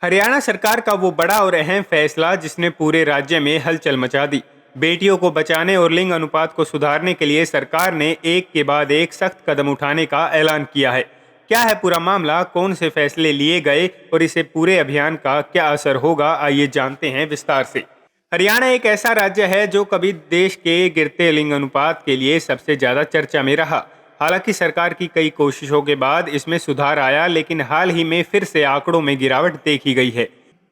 हरियाणा सरकार का वो बड़ा और अहम फैसला जिसने पूरे राज्य में हलचल मचा दी। बेटियों को बचाने और लिंग अनुपात को सुधारने के लिए सरकार ने एक के बाद एक सख्त कदम उठाने का ऐलान किया है। क्या है पूरा मामला, कौन से फैसले लिए गए और इसे पूरे अभियान का क्या असर होगा, आइए जानते हैं विस्तार से। हरियाणा एक ऐसा राज्य है जो कभी देश के गिरते लिंग अनुपात के लिए सबसे ज्यादा चर्चा में रहा। हालांकि सरकार की कई कोशिशों के बाद इसमें सुधार आया, लेकिन हाल ही में फिर से आंकड़ों में गिरावट देखी गई है।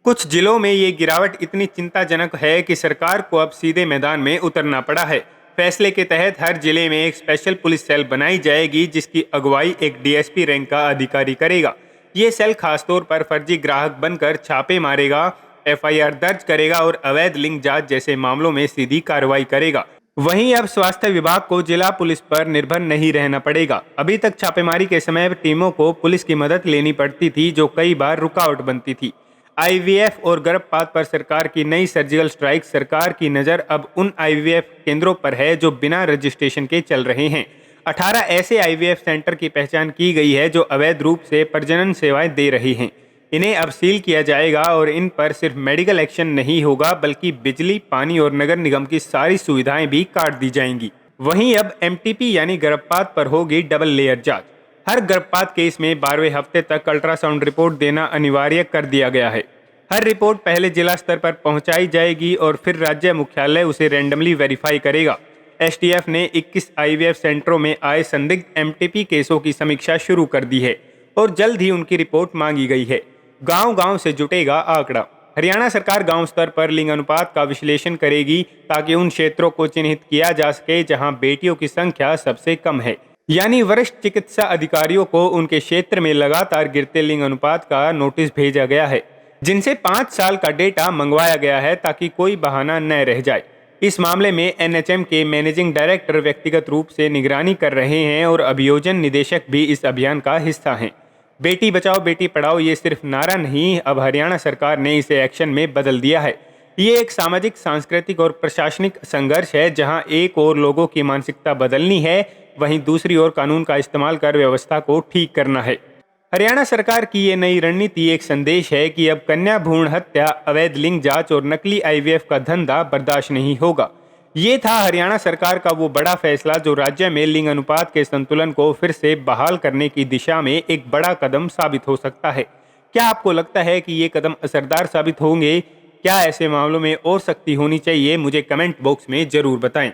कुछ जिलों में ये गिरावट इतनी चिंताजनक है कि सरकार को अब सीधे मैदान में उतरना पड़ा है। फैसले के तहत हर जिले में एक स्पेशल पुलिस सेल बनाई जाएगी, जिसकी अगुवाई एक डीएसपी रैंक का अधिकारी करेगा। ये सेल खासतौर पर फर्जी ग्राहक बनकर छापे मारेगा, एफआईआर दर्ज करेगा और अवैध लिंग जांच जैसे मामलों में सीधी कार्रवाई करेगा। वहीं अब स्वास्थ्य विभाग को जिला पुलिस पर निर्भर नहीं रहना पड़ेगा। अभी तक छापेमारी के समय टीमों को पुलिस की मदद लेनी पड़ती थी, जो कई बार रुकावट बनती थी। आईवीएफ और गर्भपात पर सरकार की नई सर्जिकल स्ट्राइक। सरकार की नज़र अब उन आईवीएफ केंद्रों पर है जो बिना रजिस्ट्रेशन के चल रहे हैं। 18 ऐसे आईवीएफ सेंटर की पहचान की गई है जो अवैध रूप से प्रजनन सेवाएं दे रही हैं। इन्हें अब सील किया जाएगा और इन पर सिर्फ मेडिकल एक्शन नहीं होगा, बल्कि बिजली, पानी और नगर निगम की सारी सुविधाएं भी काट दी जाएंगी। वहीं अब एमटीपी यानी गर्भपात पर होगी डबल लेयर जांच। हर गर्भपात केस में 12वें हफ्ते तक अल्ट्रासाउंड रिपोर्ट देना अनिवार्य कर दिया गया है। हर रिपोर्ट पहले जिला स्तर पर पहुंचाई जाएगी और फिर राज्य मुख्यालय उसे रैंडमली वेरीफाई करेगा। एसटीएफ ने 21 आईवीएफ सेंटरों में आए संदिग्ध एमटीपी केसों की समीक्षा शुरू कर दी है और जल्द ही उनकी रिपोर्ट मांगी गई है। गांव-गांव से जुटेगा आंकड़ा। हरियाणा सरकार गांव स्तर पर लिंग अनुपात का विश्लेषण करेगी ताकि उन क्षेत्रों को चिन्हित किया जा सके जहां बेटियों की संख्या सबसे कम है। यानी वरिष्ठ चिकित्सा अधिकारियों को उनके क्षेत्र में लगातार गिरते लिंग अनुपात का नोटिस भेजा गया है, जिनसे 5 साल का डेटा मंगवाया गया है ताकि कोई बहाना न रह जाए। इस मामले में एनएचएम के मैनेजिंग डायरेक्टर व्यक्तिगत रूप से निगरानी कर रहे हैं और अभियोजन निदेशक भी इस अभियान का हिस्सा हैं। बेटी बचाओ बेटी पढ़ाओ ये सिर्फ नारा नहीं, अब हरियाणा सरकार ने इसे एक्शन में बदल दिया है। ये एक सामाजिक, सांस्कृतिक और प्रशासनिक संघर्ष है, जहां एक और लोगों की मानसिकता बदलनी है, वहीं दूसरी ओर कानून का इस्तेमाल कर व्यवस्था को ठीक करना है। हरियाणा सरकार की ये नई रणनीति एक संदेश है कि अब कन्या भ्रूण हत्या, अवैध लिंग जांच और नकली आईवीएफ का धंधा बर्दाश्त नहीं होगा। ये था हरियाणा सरकार का वो बड़ा फैसला जो राज्य में लिंग अनुपात के संतुलन को फिर से बहाल करने की दिशा में एक बड़ा कदम साबित हो सकता है। क्या आपको लगता है कि ये कदम असरदार साबित होंगे? क्या ऐसे मामलों में और सख्ती होनी चाहिए? मुझे कमेंट बॉक्स में जरूर बताएं।